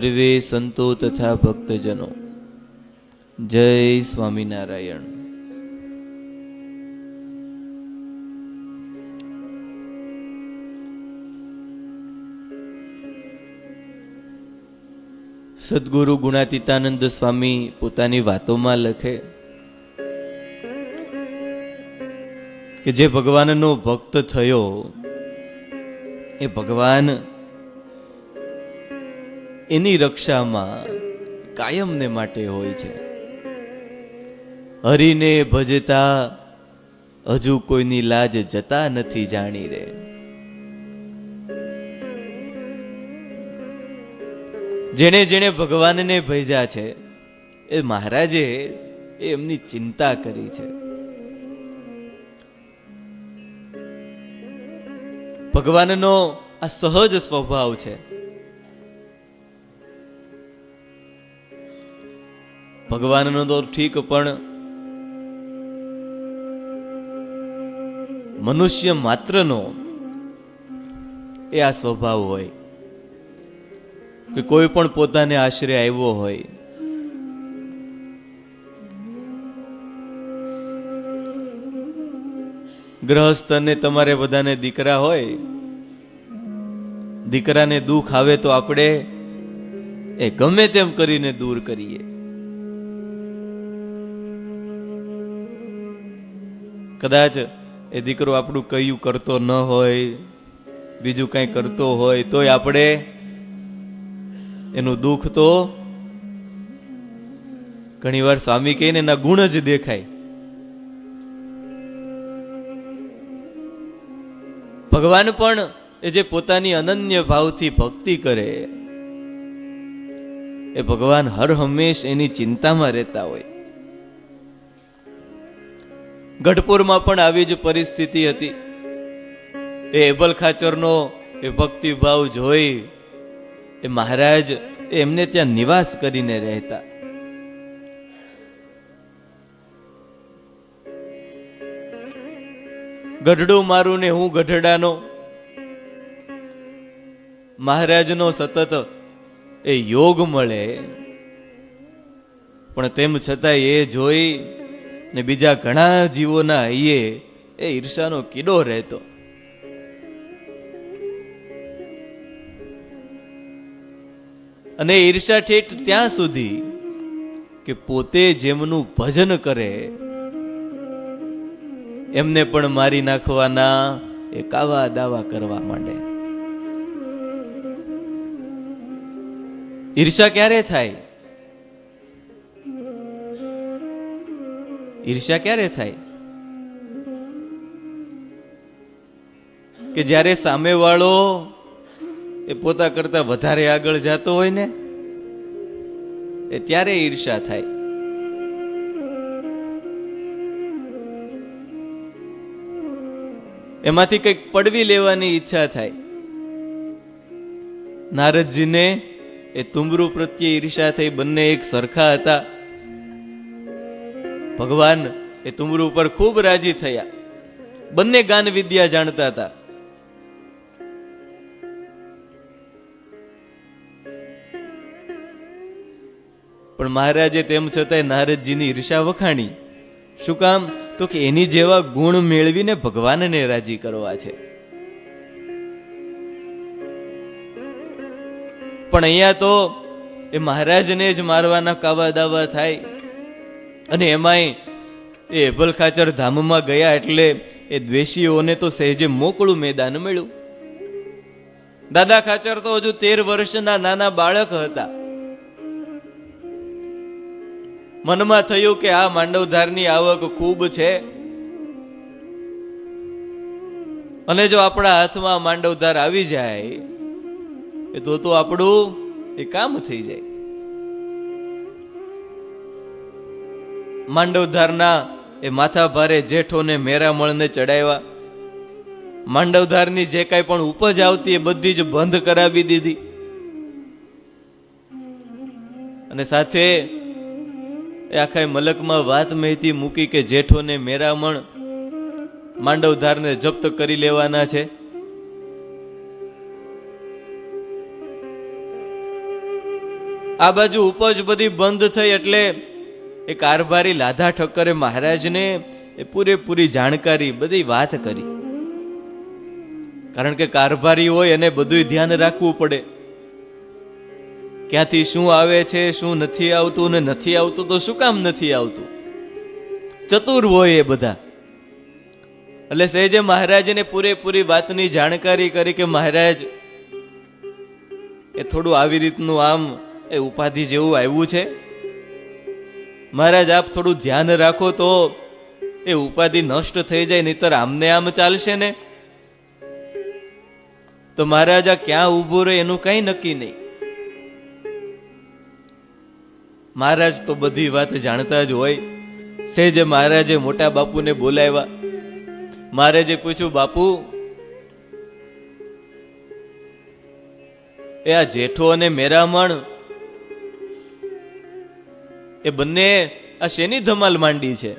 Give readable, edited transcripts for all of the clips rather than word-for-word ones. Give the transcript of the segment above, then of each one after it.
સર્વે સંતો તથા ભક્તજનો, જય સ્વામિનારાયણ. સદગુરુ ગુણાતીતાનંદ સ્વામી પોતાની વાતોમાં લખે કે જે ભગવાનનો ભક્ત થયો એ ભગવાન એની રક્ષામાં કાયમને માટે હોય છે. હરિને ભજતા હજુ કોઈની લાજ જતા નથી જાણી રે. જેણે જેણે ભગવાનને ભજ્યા છે એ મહારાજે એમની ચિંતા કરી છે. ભગવાનનો આ સહજ સ્વભાવ છે. ભગવાનનો તો ઠીક, પણ મનુષ્ય માત્રનો એ આ સ્વભાવ હોય કે કોઈ પણ પોતાને આશરે આવ્યો હોય, ગ્રહસ્થ અને તમારે બધાને દીકરા હોય, દીકરાને દુઃખ આવે તો આપણે એ ગમે તેમ કરીને દૂર કરીએ. કદાચ એ દીકરો આપણું કયું કરતો ન હોય, બીજું કઈ કરતો હોય, તોય આપણે એનું દુઃખ તો ઘણીવાર સ્વામી કહીને એના ગુણ જ દેખાય. ભગવાન પણ એ જે પોતાની અનન્ય ભાવથી ભક્તિ કરે એ ભગવાન હર હંમેશ એની ચિંતામાં રહેતા હોય. ગઢપુરમાં પણ આવી જ પરિસ્થિતિ હતી. એ એબલ ખાચરનો એ ભક્તિભાવ જોઈ એ મહારાજ એમને ત્યાં નિવાસ કરીને રહેતા. ગઢડું મારું ને હું ગઢડાનો, મહારાજનો સતત એ યોગ મળે, પણ તેમ છતાં એ જોઈ ને બીજા ઘણા જીવોના હૈયે એ ઈર્ષાનો કીડો રહેતો. અને ઈર્ષા ઠેઠ ત્યાં સુધી કે પોતે જેમનું ભજન કરે એમને પણ મારી નાખવાના એ કાવા દાવા કરવા માંડે. ઈર્ષા ક્યારે થાય? ઈર્ષા ક્યારે થાય? કે જ્યારે સામેવાળો એ પોતા કરતા વધારે આગળ જતો હોય ને એ ત્યારે ઈર્ષા થાય. એમાંથી કંઈક પડવી લેવાની ઈચ્છા થાય. નારદજીને એ તુંબરુ પ્રત્યે ઈર્ષા થઈ. બંને એક સરખા હતા. ભગવાન એ તુંબરુ ઉપર ખૂબ રાજી થયા. બંને ગાન વિદ્યા જાણતા હતા. પણ મહારાજે તેમ છતાંય નારદજીની ઈર્ષા વખાણી. શું કામ? તો કે એની જેવા ગુણ મેળવીને ભગવાનને રાજી કરવા છે. પણ અહીંયા તો એ મહારાજને જ મારવાના કાવા દાવા થાય. અને એમાંય એ એભલ ખાચર ધામમાં ગયા એટલે એ દ્વેષીઓને તો સહેજે મોકળું મેદાન મળ્યું. દાદા ખાચર તો હજુ 13 વર્ષના નાના બાળક હતા. મનમાં થયું કે આ માંડવધારની આવક ખૂબ છે, અને જો આપણા હાથમાં માંડવધાર આવી જાય એ તો આપણું એ કામ થઈ જાય. માંડવધારના એ માથા ભારે જેઠોને મેરામણને ચડાવ્યા. માંડવધારની જે કાંઈ પણ ઉપજ આવતી એ બધી જ બંધ કરાવી દીધી. અને સાથે એ આખા મલકમાં વાત માહિતી મૂકી કે જેઠોને મેરામણ માંડવધારને જપ્ત કરી લેવાના છે. આ બાજુ ઉપજ બધી બંધ થઈ એટલે એ કારભારી લાધા ઠક્કરે મહારાજને એ પૂરેપૂરી જાણકારી બધી વાત કરી. કારણ કે કારભારી હોય એને બધું ધ્યાન રાખવું પડે, ક્યાંથી શું આવે છે, શું નથી આવતું, ને નથી આવતું તો શું કામ નથી આવતું. ચતુર હોય એ બધા. એટલે સહેજે મહારાજને પૂરેપૂરી વાતની જાણકારી કરી કે મહારાજ એ થોડું આવી રીતનું આમ એ ઉપાધિ જેવું આવ્યું છે, મહારાજ આપ થોડું ધ્યાન રાખો તો એ ઉપાધિ નષ્ટ થઈ જાય, નહીતર આમને આમ ચાલશે ને તો મહારાજ આ ક્યાં ઊભું રહે એનું કઈ નક્કી નહીં. મહારાજ તો બધી વાત જાણતા જ હોય. સહેજે મહારાજે મોટા બાપુને બોલાવ્યા. મહારાજે પૂછ્યું, બાપુ એ આ જેઠો અને મેરામણ એ બંને આ શેની ધમાલ માંડી છે?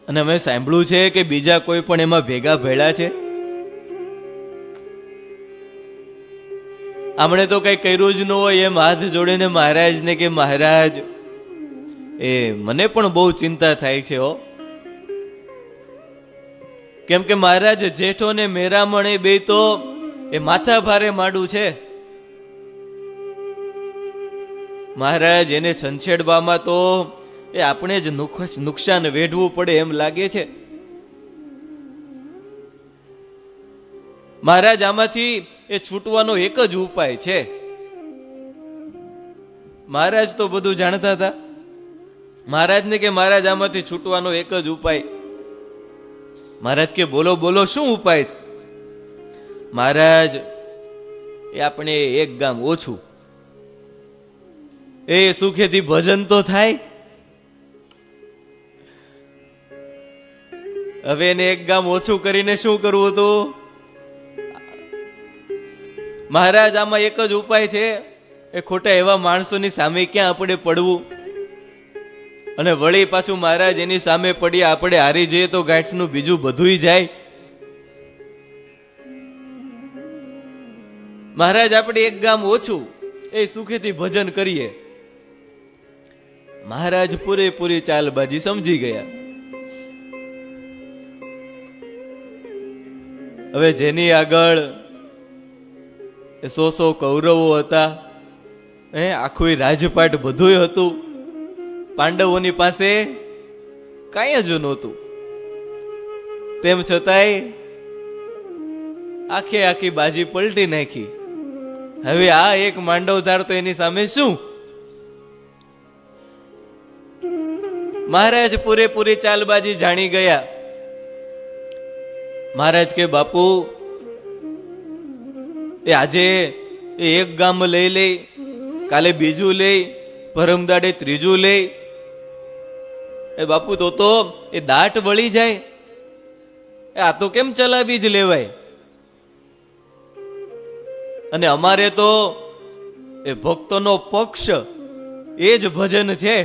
અને અમે સાંભળ્યું છે કે બીજા કોઈ પણ એમાં ભેગા ભેળા છે. આમણે તો કઈ કર્યું જ ન હોય એમ હાથ જોડીને મહારાજને કે મહારાજ એ મને પણ બહુ ચિંતા થાય છે હો. કેમ કે મહારાજ જેઠો ને મેરામણ એ બે તો એ માથા ભારે માડું છે. મહારાજ એને છંછેડવામાં તો એ આપણે જ નુકસાન વેઠવું પડે એમ લાગે છે. મહારાજ આમાંથી એ છૂટવાનો એક જ ઉપાય છે. મહારાજ તો બધું જાણતા હતા. મહારાજને કે મહારાજ આમાંથી છૂટવાનો એક જ ઉપાય. મહારાજ કે બોલો બોલો શું ઉપાય છે? મહારાજ એ આપણે એક ગામ ઓછું એ સુખેથી ભજન તો થાય. હવે એને એક ગામ ઓછું કરીને શું કરવું હતું? મહારાજ આમાં એક જ ઉપાય છે, એ ખોટા એવા માણસોની સામે ક્યાં આપણે પડવું. અને વળી પાછું મહારાજ એની સામે પડી આપણે હારી જઈએ તો ગાંઠનું બીજું બધુંય જાય. મહારાજ આપણે એક ગામ ઓછું એ સુખેથી ભજન કરીએ. મહારાજ પૂરેપૂરી ચાલબાજી સમજી ગયા. હવે જેની આગળ 100 કૌરવો હતા, આખું રાજપાટ બધું હતું, પાંડવોની પાસે કાંઈ જ નહોતું. તેમ છતાંય આખી બાજી પલટી નાખી. હવે આ એક માંડવધાર તો એની સામે શું? મહારાજ પૂરેપૂરી ચાલબાજી જાણી ગયા. મહારાજ કે બાપુ એ આજે એક ગામ લઈ લે, કાલે બીજું લે, પરમદાડે ત્રીજું લે. એ બાપુ તો એ દાટ વળી જાય. આ તો કેમ ચલાવી જ લેવાય? અને અમારે તો એ ભક્તોનો પક્ષ એ જ ભજન છે.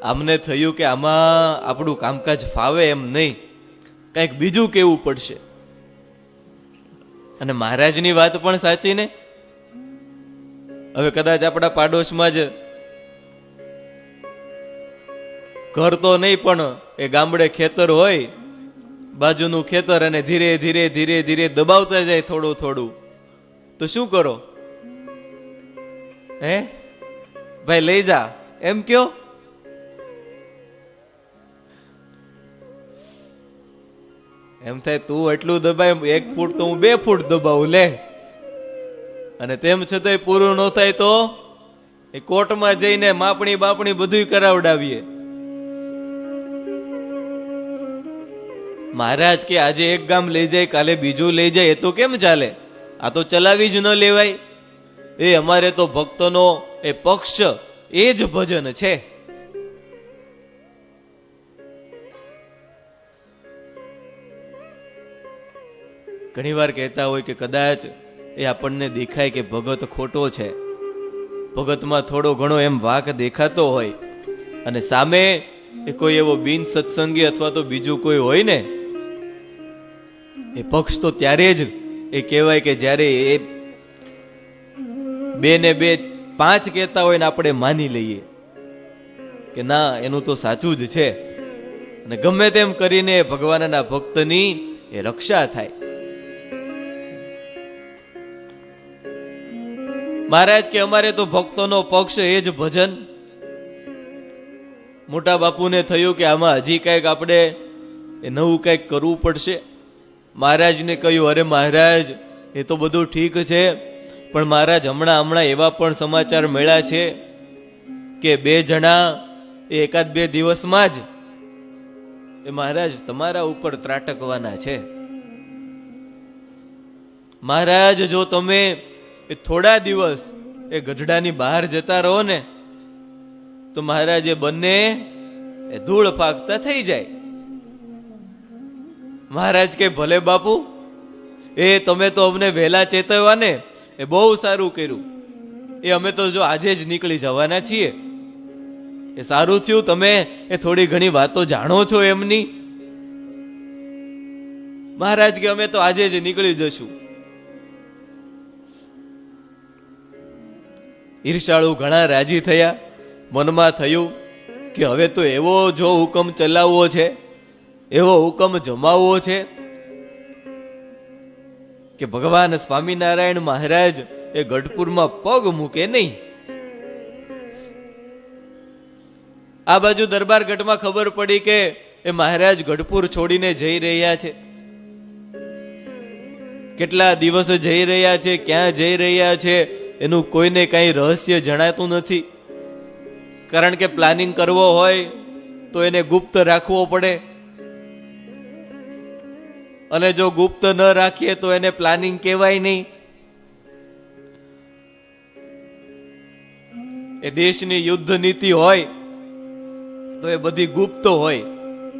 અમને થયું કે આમાં આપણું કામકાજ ફાવે એમ નહીં, કંઈક બીજું કેવું પડશે. અને મહારાજની વાત પણ સાચી ને. હવે કદાચ આપણા પાડોશમાં જ ઘર તો નહીં પણ એ ગામડે ખેતર હોય, બાજુનું ખેતર, અને ધીરે ધીરે ધીરે ધીરે દબાવતા જાય થોડું થોડું, તો શું કરો? હે ભાઈ લઈ જા એમ કયો? એમ થાય તું એટલું દબાય, 1 ફૂટ તો હું 2 ફૂટ દબાવું લે. અને તેમ છતાંય પૂરું ન થાય તો એ કોર્ટમાં જઈને માપણી બાપણી બધું કરાવડાવીએ. મહારાજ કે આજે એક ગામ લઈ જાય, કાલે બીજું લઈ જાય, એ તો કેમ ચાલે? આ તો ચલાવી જ ન લેવાય. એ અમારે તો ભક્તોનો એ પક્ષ એ જ ભજન છે. ઘણી વાર કહેતા હોય કે કદાચ એ આપણને દેખાય કે ભગત ખોટો છે, ભગતમાં થોડો ઘણો એમ વાંક દેખાતો હોય, અને સામે એ કોઈ એવો બિન સત્સંગી અથવા તો બીજું કોઈ હોય ને, એ પક્ષ તો ત્યારે જ એ કહેવાય કે જ્યારે એ 2 ને 2 5 કહેતા હોય ને આપણે માની લઈએ કે ના એનું તો સાચું જ છે, અને ગમે તેમ કરીને ભગવાનના ભક્તની એ રક્ષા થાય. મહારાજ કે અમારે તો ભક્તોનો પક્ષ એ જ ભજન. મોટા બાપુને થયું કે આમાં હજી કંઈક આપણે નવું કંઈક કરવું પડશે. મહારાજને કહ્યું, અરે મહારાજ એ તો બધું ઠીક છે, પણ મહારાજ હમણાં એવા પણ સમાચાર મળ્યા છે કે 2 જણા એકાદ 2 દિવસમાં જ એ મહારાજ તમારા ઉપર ત્રાટકવાના છે. મહારાજ જો તમે એ થોડા દિવસ એ ગઢડાની બહાર જતા રહો ને તો મહારાજ એ બંને એ ધૂળ ફાકતા થઈ જાય. મહારાજ કે ભલે બાપુ, એ તમે તો અમને વહેલા ચેતવ્યા ને એ બહુ સારું કર્યું. એ અમે તો જો આજે જ નીકળી જવાના છીએ. એ સારું થયું તમે એ થોડી ઘણી વાતો જાણો છો એમની. મહારાજ કે અમે તો આજે જ નીકળી જશું. ઈર્ષાળુ ઘણા રાજી થયા. મનમાં થયું કે હવે તો એવો જો હુકમ ચલાવવો છે, એવો હુકમ જમાવવો છે કે ભગવાન સ્વામિનારાયણ મહારાજ એ ગઢપુરમાં પગ મૂકે નહીં. આ બાજુ દરબાર ગઢમાં ખબર પડી કે એ મહારાજ ગઢપુર છોડીને જઈ રહ્યા છે. કેટલા દિવસ જઈ રહ્યા છે, ક્યાં જઈ રહ્યા છે એનું કોઈને કઈ રહસ્ય જણાતું નથી. કારણ કે પ્લાનિંગ કરવો હોય તો એને ગુપ્ત રાખવો પડે, અને જો ગુપ્ત ન રાખીએ તો એને પ્લાનિંગ કહેવાય નહીં. એ દેશની યુદ્ધ નીતિ હોય તો એ બધી ગુપ્ત હોય,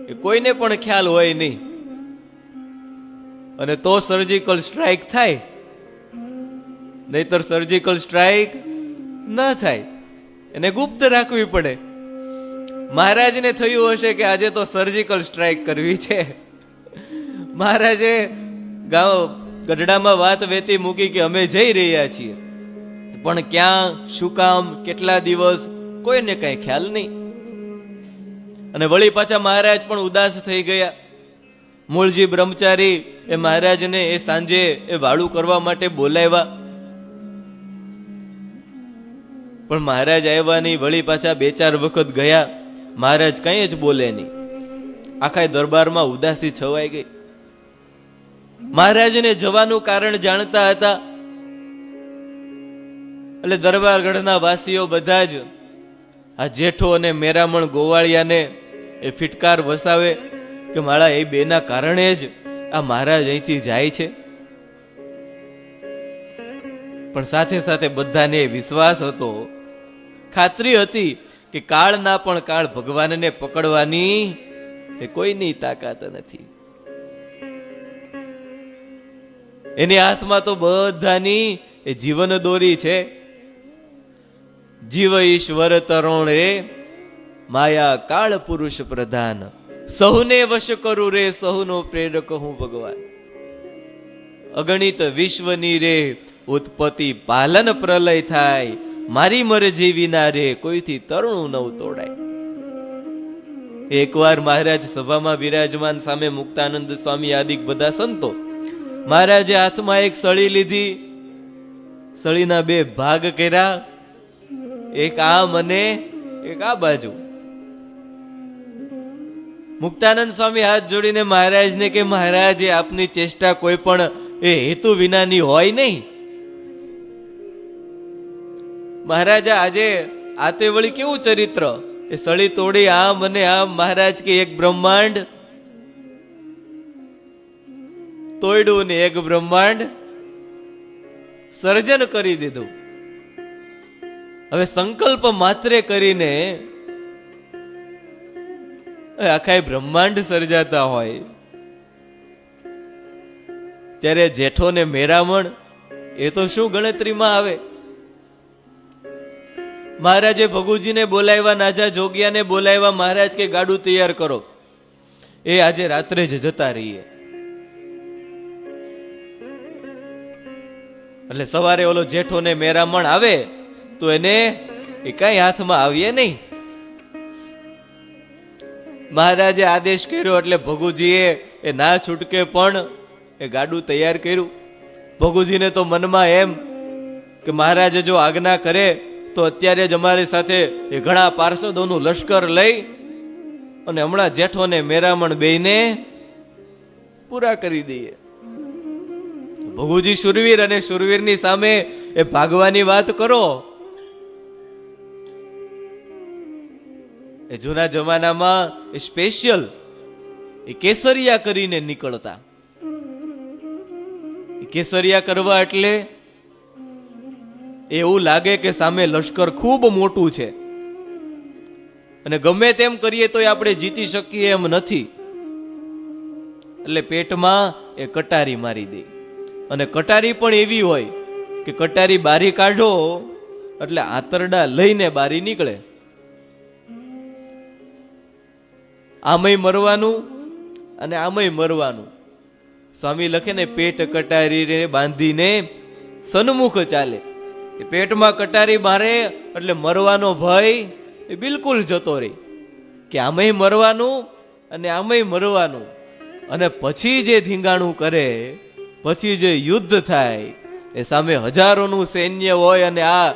એ કોઈને પણ ખ્યાલ હોય નહીં. અને તો સર્જિકલ સ્ટ્રાઇક થાય, નહીતર સર્જિકલ સ્ટ્રાઇક ન થાય. એને ગુપ્ત રાખવી પડે. મહારાજને થયું હશે કે આજે તો સર્જિકલ સ્ટ્રાઇક કરવી છે. મહારાજે ગઢડામાં વાત વેતી મૂકી કે અમે જઈ રહ્યા છીએ, પણ ક્યાં, શું કામ, કેટલા દિવસ, કોઈને કઈ ખ્યાલ નહીં. અને વળી પાછા મહારાજ પણ ઉદાસ થઈ ગયા. મૂળજી બ્રહ્મચારી એ મહારાજને એ સાંજે એ વાળું કરવા માટે બોલાવ્યા, પણ મહારાજ આવ્યા નહીં. વળી પાછા 2-4 વખત ગયા, મહારાજ કઈ જ બોલે નહીં. આખા દરબારમાં ઉદાસી છવાઈ ગઈ. મહારાજને જવાનું કારણ જાણતા હતા એટલે દરબારગઢના વાસીઓ બધા જ આ જેઠો અને મેરામણ ગોવાળિયાને એ ફિટકાર વસાવે કે મારા એ બેના કારણે જ આ મહારાજ અહીંથી જાય છે. પણ સાથે સાથે બધાને વિશ્વાસ હતો, ખાતરી હતી કે કાળના પણ કાળ ભગવાનને પકડવાની એ કોઈની તાકાત નથી. એની હાથમાં તો બધાની એ જીવન દોરી છે. જીવ ઈશ્વર તરુણ રે માયા કાળ પુરુષ પ્રધાન, સહુને વશ કરું રે સહુનો પ્રેરક હું ભગવાન. અગણિત વિશ્વની રે ઉત્પત્તિ પાલન પ્રલય થાય, મારી મરજી વિના રે કોઈથી તરુણ નવ તોડાય. એકવાર મહારાજ સભામાં વિરાજમાન સામે મુક્તાનંદ સ્વામી આદિક બધા સંતો. મહારાજે હાથમાં એક સળી લીધી, સળીના 2 ભાગ કર્યા, એક આમ અને એક આ બાજુ. મુક્તાનંદ સ્વામી હાથ જોડીને મહારાજને કે મહારાજ આપની ચેષ્ટા કોઈ પણ એ હેતુ વિનાની હોય નહીં. મહારાજા આજે આતે વળી કેવું ચરિત્ર, એ સળી તોડી આમ અને આમ. મહારાજ કે એક બ્રહ્માંડ તોડ્યું ને એક બ્રહ્માંડ સર્જન કરી દીધું. હવે સંકલ્પ માત્રે કરીને આખા બ્રહ્માંડ સર્જાતા હોય ત્યારે જેઠો ને મેરામણ એ તો શું ગણતરીમાં આવે. મહારાજે ભગુજીને બોલાવ્યા, નાજા જોગિયાને બોલાવ્યા. મહારાજ કે ગાડું તૈયાર કરો, એ આજે રાત્રે જ જતા રહીએ. એટલે સવારે ઓલો જેઠો ને મેરામણ આવે તો એને એ કઈ હાથમાં આવીએ નહીં. મહારાજે આદેશ કર્યો એટલે ભગુજીએ એ ના છૂટકે પણ એ ગાડું તૈયાર કર્યું. ભગુજીને તો મનમાં એમ કે મહારાજે જો આજ્ઞા કરે તો અત્યારે જ અમારી સાથે એ ઘણા પાર્ષદોનું લશ્કર લઈ અને હમણાં જેઠો ને મેરામણ બેયને પૂરા કરી દઈએ. ભગુજી શુરવીર અને શુરવીરની સામે એ ભાગવાની વાત કરો. એ જૂના જમાનામાં એ સ્પેશિયલ એ કેસરિયા કરીને નીકળતા. કેસરિયા કરવા એટલે એવું લાગે કે સામે લશ્કર ખૂબ મોટું છે અને ગમે તેમ કરીએ તો આપણે જીતી શકીએ એમ નથી. એટલે પેટમાં એ કટારી મારી દે. અને કટારી પણ એવી હોય કે કટારી બારી કાઢો એટલે આંતરડા લઈને બારી નીકળે. આમય મરવાનું અને આમય મરવાનું. સ્વામી લખે ને પેટ કટારી બાંધીને સન્મુખ ચાલે. પેટમાં કટારી મારે એટલે મરવાનો ભય એ બિલકુલ જતો રહે કે આમય મરવાનું અને આમય મરવાનું. અને પછી જે ધીંગાણું કરે, પછી જે યુદ્ધ થાય, એ સામે હજારોનું સૈન્ય હોય અને આ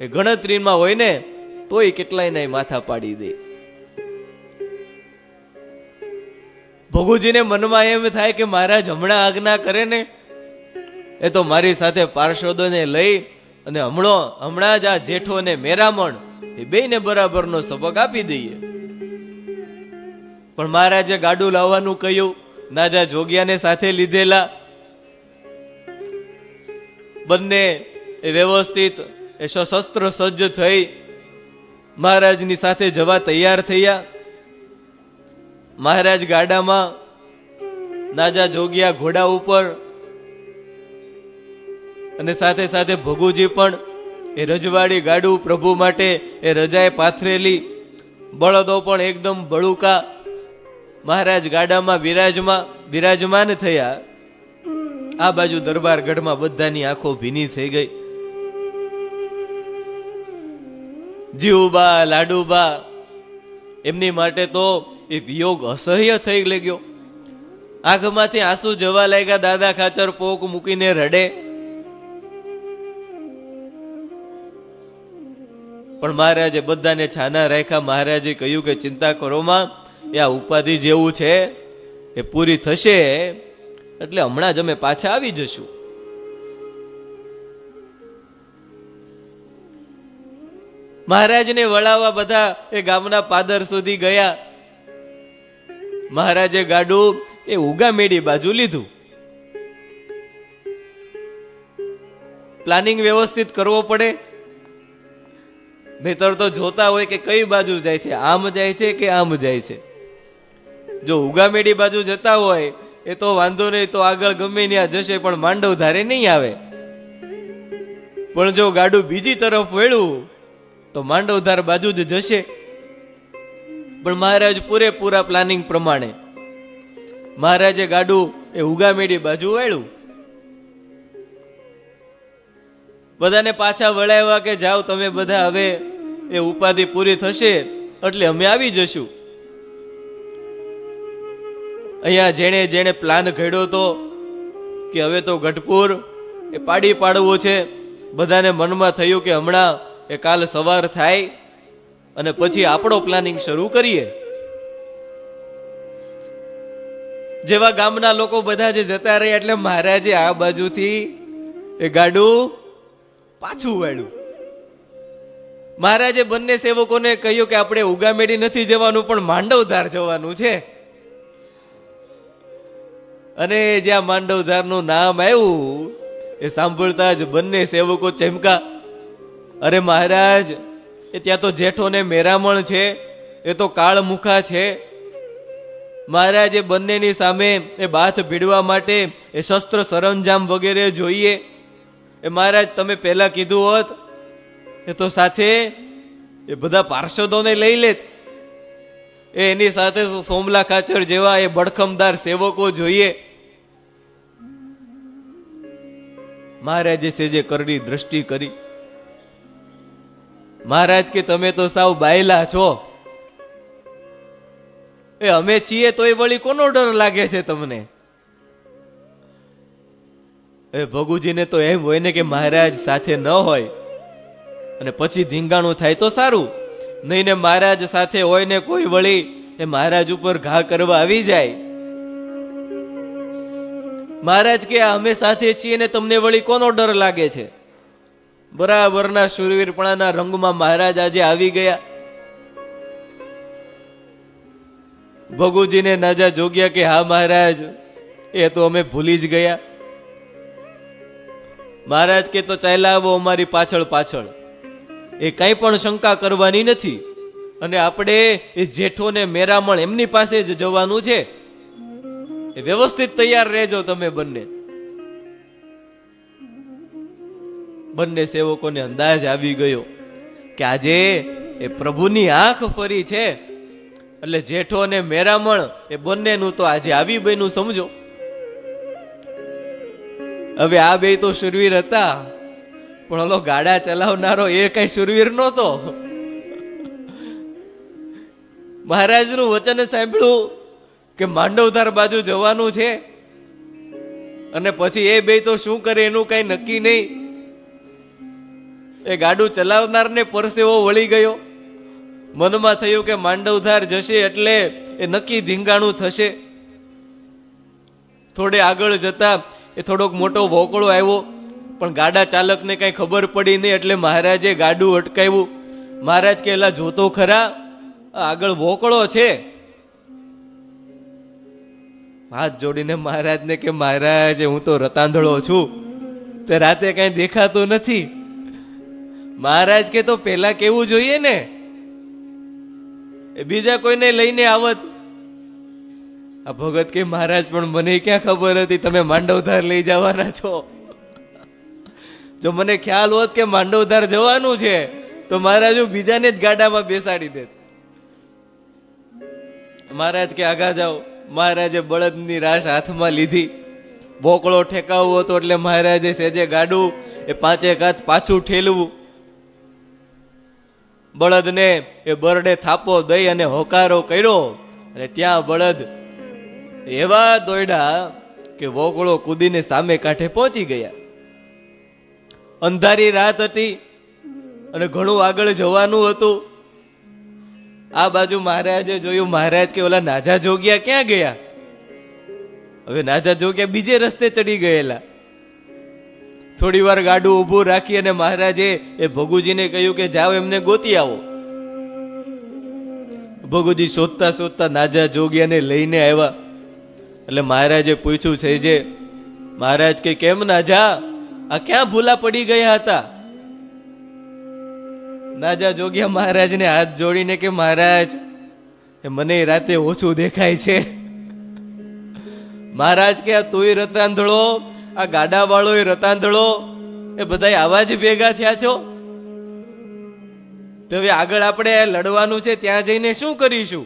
એ ગણતરીમાં હોય ને તોય કેટલાય માથા પાડી દે. ભગુજીને મનમાં એમ થાય કે મહારાજ હમણાં આજ્ઞા કરે ને એ તો મારી સાથે પાર્ષદોને લઈ અને હમણાં જ આ જેઠો ને મેરામણ એ બેયને બરાબરનો સબક આપી દઈએ. પણ મહારાજે ગાડું લાવવાનું કહ્યું. નાજા જોગિયાને સાથે લીધેલા. બંને એ વ્યવસ્થિત એ સશસ્ત્ર સજ્જ થઈ મહારાજની સાથે જવા તૈયાર થયા. મહારાજ ગાડામાં, નાજા જોગિયા ઘોડા ઉપર અને સાથે સાથે ભગુજી પણ એ રજવાડી ગાડું પ્રભુ માટે એ રજાએ પાથરેલી. બળદો પણ એકદમ બળુકા. મહારાજ ગાડામાં બિરાજમાન થયા. આ બાજુ દરબાર ગઢમાં બધાની આંખો ભીની થઈ ગઈ. જીવુબા, લાડુબા એમની માટે તો એ વિયોગ અસહ્ય થઈ ગયો. આંખમાંથી આંસુ જવા લાગ્યા. દાદા ખાચર પોક મૂકીને રડે. પણ મહારાજે બધાને છાના રાખ્યા. મહારાજે કહ્યું કે ચિંતા કરો માં, એ આ ઉપાધિ જેવું છે એ પૂરી થશે એટલે હમણાં જ અમે પાછા આવી જશું. મહારાજને વળાવવા બધા એ ગામના પાદર સુધી ગયા. મહારાજે ગાડું એ ઉગામેડી બાજુ લીધું. પ્લાનિંગ વ્યવસ્થિત કરવો પડે. નહીતર તો જોતા હોય કે કઈ બાજુ જાય છે, આમ જાય છે કે આમ જાય છે. જો ઉગામેડી બાજુ જતા હોય એ તો વાંધો નહીં, તો આગળ ગમે ત્યાં જશે પણ માંડવ ધારે નહીં આવે. પણ જો ગાડું બીજી તરફ વળ્યું તો માંડવધાર બાજુ જ જશે. પણ મહારાજ પૂરેપૂરા પ્લાનિંગ પ્રમાણે મહારાજે ગાડું એ ઉગામેડી બાજુ વાળ્યું. બધાને પાછા વળાવ્યા કે જાઓ તમે બધા, હવે એ ઉપાધિ પૂરી થશે એટલે અમે આવી જશું. અહીંયા જેણે જેણે પ્લાન ઘડ્યો તો કે હવે તો ગઢપુર એ પાડી પાડવું છે, બધાને મનમાં થયું કે હમણાં એ કાલ સવાર થાય અને પછી આપણો પ્લાનિંગ શરૂ કરીએ. જેવા ગામના લોકો બધા જે જતા રહ્યા એટલે મહારાજે આ બાજુથી એ ગાડું પાછું વાળ્યું. મહારાજે બંને સેવકોને કહ્યું કે આપણે ઉગામેડી નથી જવાનું પણ માંડવધાર જવાનું છે. અને જ્યાં માંડવધારનું નામ આવ્યું એ સાંભળતા જ બંને સેવકો ચમકા. અરે મહારાજ, એ ત્યાં તો જેઠો ને મેરામણ છે, એ તો કાળમુખા છે. મહારાજે બંનેની સામે એ બાથ ભીડવા માટે એ શસ્ત્ર સરંજામ વગેરે જોઈએ. એ મહારાજ તમે પહેલા કીધું હોત એ તો સાથે એ બધા પાર્ષદોને લઈ લેત. એની સાથે સોમલા ખાચર જેવા એ બડખમદાર સેવકો જોઈએ. મહારાજે સેજે કરડી દ્રષ્ટિ કરી. મહારાજ કે તમે તો સાવ બાયલા છો. એ અમે છીએ તોય વળી કોનો ડર લાગે છે તમને? એ ભગુજીને તો એમ હોય ને કે મહારાજ સાથે ન હોય અને પછી ધીંગાણું થાય તો સારું, નહીં ને મહારાજ સાથે હોય ને કોઈ વળી એ મહારાજ ઉપર ઘા કરવા આવી જાય. મહારાજ કે અમે સાથે છીએ ને તમને વળી કોનો ડર લાગે છે? બરાબરના શૂરવીરપણાના રંગમાં મહારાજ આજે આવી ગયા. ભગુજીને નાજા જોગ્યા કે હા મહારાજ, એ તો અમે ભૂલી જ ગયા. મહારાજ કે તો ચાલ્યા આવો અમારી પાછળ પાછળ, એ કઈ પણ શંકા કરવાની નથી, અને આપણે એ જેઠો ને મેરામણ એમની પાસે જ જવાનું છે. એ વ્યવસ્થિત તૈયાર રહેજો તમે બંને. બંને સેવકોને અંદાજ આવી ગયો કે આજે એ પ્રભુની આંખ ફરી છે, એટલે જેઠો અને મેરામણ એ બંનેનું તો આજે આવી બન્યું સમજો. હવે આ બે તો શૂરવીર હતા, પણ ઓલો ગાડા ચલાવનારો એ કઈ શૂરવીર નહોતો. મહારાજનું વચન સાંભળ્યું કે માંડવધાર બાજુ જવાનું છે, અને પછી એ બે તો શું કરે એનું કઈ નક્કી નહીં. એ ગાડું ચલાવનારને પરસેવો વળી ગયો. મનમાં થયું કે માંડવધાર જશે એટલે એ નક્કી ધીંગાણું થશે. થોડે આગળ જતા એ થોડોક મોટો વોકળો આવ્યો, પણ ગાડા ચાલકને કઈ ખબર પડી નહીં, એટલે મહારાજે ગાડું અટકાવ્યું. મહારાજ કે એલા જોતો ખરા, આગળ વોકળો છે. હાથ જોડીને મહારાજને કે મહારાજ હું તો રતાંધળો છું, તે રાતે કઈ દેખાતું નથી. મહારાજ કે તો પેલા કેવું જોઈએ ને, એ બીજા કોઈને લઈને આવત. આ ભગત કે મહારાજ પણ મને ક્યાં ખબર હતી તમે માંડવધાર લઈ જવાના છો. જો મને ખ્યાલ હોત કે માંડવધાર જવાનું છે તો મહારાજ બીજાને જ ગાડામાં બેસાડી દેત. મહારાજ કે આગા જાઓ. મહારાજે બળદની રાશ હાથમાં લીધી. બોકળો ઠેકાવવો હતો એટલે મહારાજે સેજે ગાડું એ પાંચેક હાથ પાછું ઠેલવું. બળદને એ બરડે થાપો દઈ અને હોકારો કર્યો, અને ત્યાં બળદ એવા દોડ્યા કે વોકળો કૂદીને સામે કાંઠે પહોંચી ગયા. અંધારી રાત હતી અને ઘણું આગળ જવાનું હતું. આ બાજુ મહારાજે જોયું. મહારાજ કે ઓલા નાજા જોગ્યા ક્યાં ગયા? હવે નાજા જોગ્યા બીજે રસ્તે ચડી ગયેલા. થોડી વાર ગાડું ઊભું રાખી અને મહારાજે એ ભગુજીને કહ્યું કે જાઓ એમને ગોતી આવો. ભગુજી શોધતા શોધતા નાજા જોગ્યાને લઈને આવ્યા. એટલે મહારાજે પૂછ્યું છે જે મહારાજ કે કેમ નાજા, આ ક્યાં ભૂલા પડી ગયા હતા? નાજા જોગ્યા મહારાજને હાથ જોડીને કે મહારાજ મને રાતે ઓછું દેખાય છે. મહારાજ કે આ તુંય રતાંધળો, આ ગાડા વાળો એ રતાંધળો, એ બધા આવા જ ભેગા થયા છો. તો હવે આગળ આપણે લડવાનું છે, ત્યાં જઈને શું કરીશું?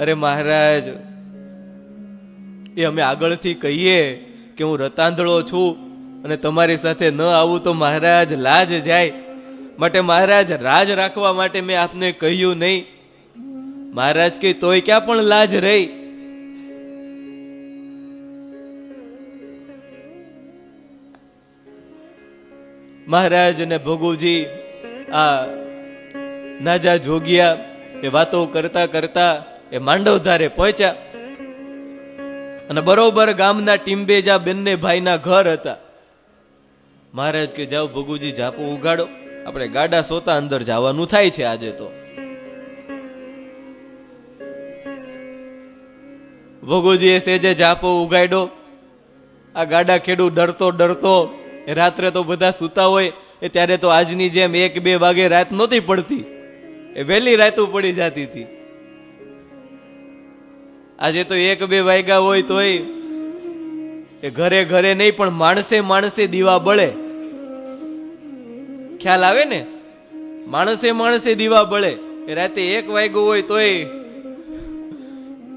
અરે મહારાજ, એ અમે આગળથી કહીએ કે હું રતાંધળો છું અને તમારી સાથે ન આવું તો મહારાજ લાજ જાય, માટે મહારાજ રાજ રાખવા માટે મેં આપને કહ્યું નહીં. મહારાજ કે તોય ક્યાં પણ લાજ રહી. મહારાજ ને ભગુજી આ નાજા જોગ્યા એ વાતો કરતા કરતા એ માંડવધારે પહોંચ્યા. અને બરોબર ગામના ટીમ્બેજા બંને ભાઈના ઘર હતા. મહારાજ કે જાઓ ભગુજી જાપો ઉગાડો, આપણે ગાડા સોતા અંદર જવાનું થાય છે આજે તો. ભગુજીએ સેજે જાપો ઉગાડ્યો. આ ગાડા ખેડૂ ડરતો ડરતો, રાત્રે તો બધા સૂતા હોય એ ત્યારે તો આજની જેમ 1-2 વાગે રાત નહોતી પડતી, એ વહેલી રાતું પડી જતી હતી. આજે તો 1-2 વાગ્યા હોય તોય એ ઘરે ઘરે નહીં પણ માણસે માણસે દીવા બળે. ખ્યાલ આવે ને? માણસે માણસે દીવા બળે. એ રાતે 1 વાગ્યો હોય તોય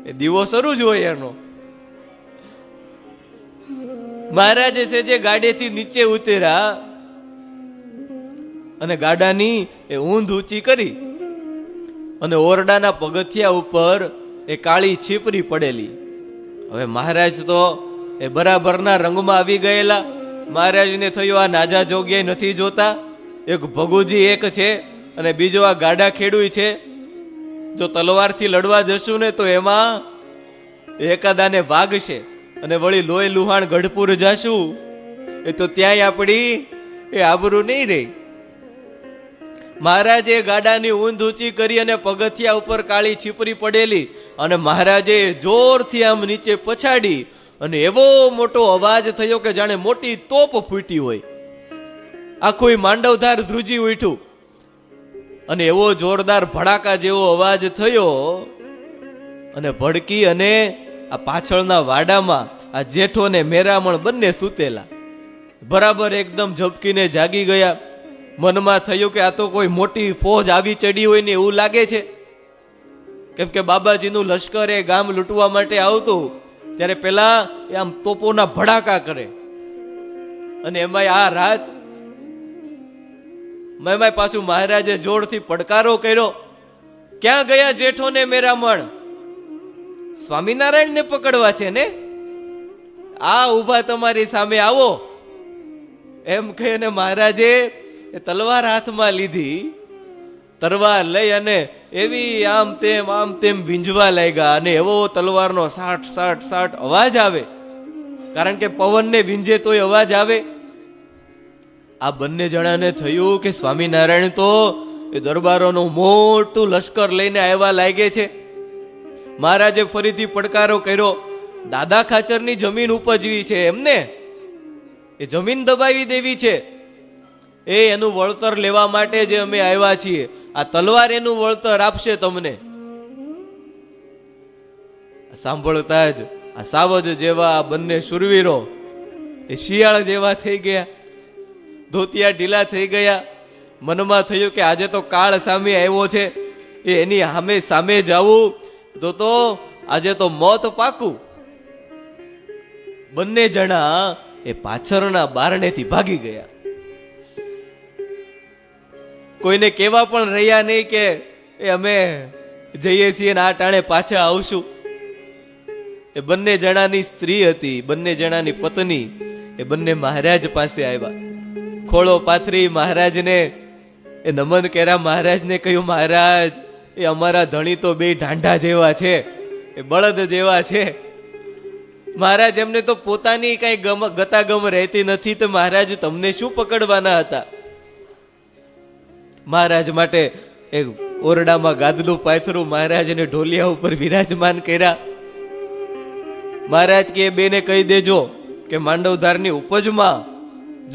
એ દીવો શરૂ જ હોય એનો. મહારાજે છે જે ગાડીથી નીચે ઉતર્યા અને ગાડાની એ ઊંધ ઊંચી કરી અને ઓરડાના પગથિયા ઉપર એ કાળી છીપરી પડેલી. હવે મહારાજ તો એ બરાબરના રંગમાં આવી ગયેલા. મહારાજને થયું આ નાજા જોગ્યા નથી જોતા, એક ભગુજી એક છે અને બીજો આ ગાડા ખેડૂય છે, જો તલવારથી લડવા જશું ને તો એમાં એકાદાને વાગશે અને વળી લોહી લુહાણ ગઢપુર જાશું એ તો ત્યાંય આપણી એ આબરૂ નહીં રહી. મહારાજે ગાડાની ઊંધ ઊંચી કરી અને પગથિયા ઉપર કાળી છીપરી પડેલી અને મહારાજે જોરથી આમ નીચે પછાડી અને એવો મોટો અવાજ થયો કે જાણે મોટી તોપ ફૂટી હોય. આખું માંડવધાર ધ્રુજી ઉઠ્યું અને એવો જોરદાર ભડાકા જેવો અવાજ થયો અને ભડકી અને આ પાછળના વાડામાં આ જેઠો ને મેરામણ બંને સૂતેલા બરાબર એકદમ ઝબકીને જાગી ગયા. મનમાં થયું કે આ તો કોઈ મોટી ફોજ આવી ચડી હોય ને એવું લાગે છે, કેમ કે બાબાજીનું લશ્કર એ ગામ લૂંટવા માટે આવતું ત્યારે પેલા આમ તોપોના ભડાકા કરે અને એમાં આ રાત એમાં પાછું મહારાજે જોરથી પડકારો કર્યો, ક્યાં ગયા જેઠો ને મેરામણ? સ્વામિનારાયણ ને પકડવા છે ને? આ ઉભા તમારી સામે આવો એમ કહીને મહારાજે તલવાર હાથમાં લીધી. તલવાર લઈ અને એવી આમ તેમ વીંજવા લાગ્યા અને એવો તલવારનો સાટ સાટ સાટ અવાજ આવે, કારણ કે પવનને વીંજે તોય અવાજ આવે. આ બંને જણાને થયું કે સ્વામિનારાયણ તો એ દરબારોનું મોટું લશ્કર લઈને આવ્યા લાગે છે. મહારાજે ફરીથી પડકારો કર્યો, દાદા ખાચરની જમીન ઉપજવી છે એમને, એ જમીન દબાવી દેવી છે, એ એનું વળતર લેવા માટે જે અમે આવ્યા છીએ. આ તલવાર એનું વળતર આપશે તમને. સાંભળતા જ આ સાવજ જેવા બંને શુરવીરો એ શિયાળ જેવા થઈ ગયા, ધોતિયા ઢીલા થઈ ગયા. મનમાં થયું કે આજે તો કાળ સામે આવ્યો છે, એની સામે જવું તો આજે તો મોત પાકું. બંને જણા એ પાછળના બારણેથી ભાગી ગયા. કોઈને કેવા પણ રહ્યા નહીં કે એ અમે જઈએ છીએ ને આ ટાણે પાછા આવશું. એ બંને જણાની સ્ત્રી હતી, બંને જણાની પત્ની, એ બંને મહારાજ પાસે આવ્યા. ખોળો પાથરી મહારાજને એ નમન કર્યા. મહારાજને કહ્યું, મહારાજ એ અમારા ધણી તો બે ઢાંઢા જેવા છે, એ બળદ જેવા છે. મહારાજ એમને તો પોતાની કઈ ગતાગમ રહેતી નથી, તો મહારાજ તમને શું પકડવાના હતા? મહારાજ માટે એક ઓરડામાં ગાદલું પાથરું મહારાજને ઢોલિયા ઉપર વિરાજમાન કર્યા. મહારાજ કે એ બેને કહી દેજો કે માંડવધારની ઉપજમાં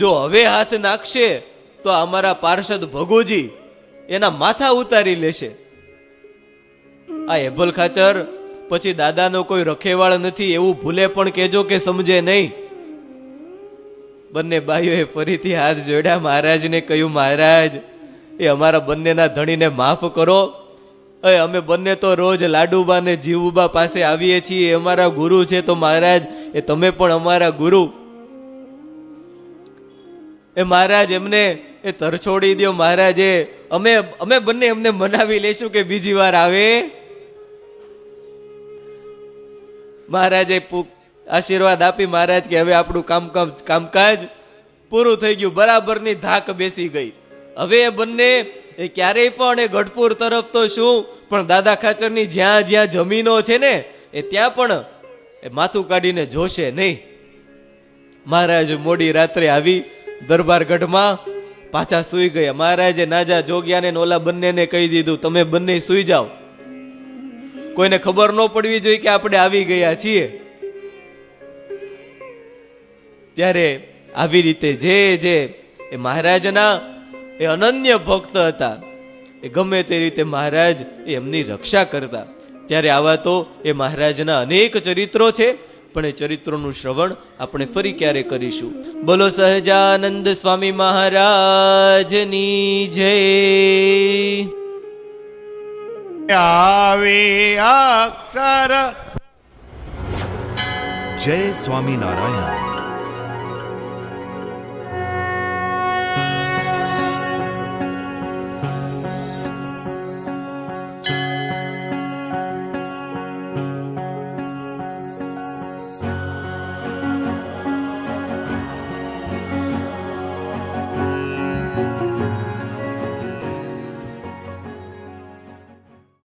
જો હવે હાથ નાખશે તો અમારા પાર્ષદ ભગુજી એના માથા ઉતારી લેશે. આ એભલ ખાચર પછી દાદાનો કોઈ રખેવાળ નથી એવું ભૂલે પણ કેજો કે સમજે નહીં. બંને બાઈઓએ ફરીથી હાથ જોડ્યા. મહારાજને કહ્યું, મહારાજ એ અમારા બંનેના ધણીને માફ કરો. અમે બંને તો રોજ લાડુબા ને જીવુબા પાસે આવીએ છીએ, અમારા ગુરુ છે, તો મહારાજ એ તમે પણ અમારા ગુરુ. એ મહારાજ એમને એ તરછોડી દો. મહારાજે અમે બંને એમને મનાવી લેશું કે બીજી વાર આવે. મહારાજે આશીર્વાદ આપી. મહારાજ કે હવે આપણું કામકાજ પૂરું થઈ ગયું, બરાબરની ધાક બેસી ગઈ. હવે એ બંને એ ક્યારેય પણ એ ગઢપુર તરફ તો શું પણ દાદા ખાચરની જ્યાં જ્યાં જમીનો છે ને એ ત્યાં પણ એ માથું કાઢીને જોશે નહીં. મહારાજ મોડી રાત્રે આવી દરબારગઢમાં પાછા સુઈ ગયા. મહારાજે નાજા જોગ્યાને ઓલા બંનેને કહી દીધું, તમે બંને સુઈ જાઓ, કોઈને ખબર ન પડવી જોઈએ કે આપણે આવી ગયા છીએ. ત્યારે આવી રીતે જે એ મહારાજના એ અનન્ય ભક્ત હતા, એ ગમે તે રીતે મહારાજ એમની રક્ષા કરતા. ત્યારે આવા તો એ મહારાજના અનેક ચરિત્રો છે, પણ એ ચરિત્રોનું શ્રવણ આપણે ફરી ક્યારે કરીશું. બોલો સહજાનંદ સ્વામી મહારાજની જય. આવી અક્ષર જય સ્વામિનારાયણ.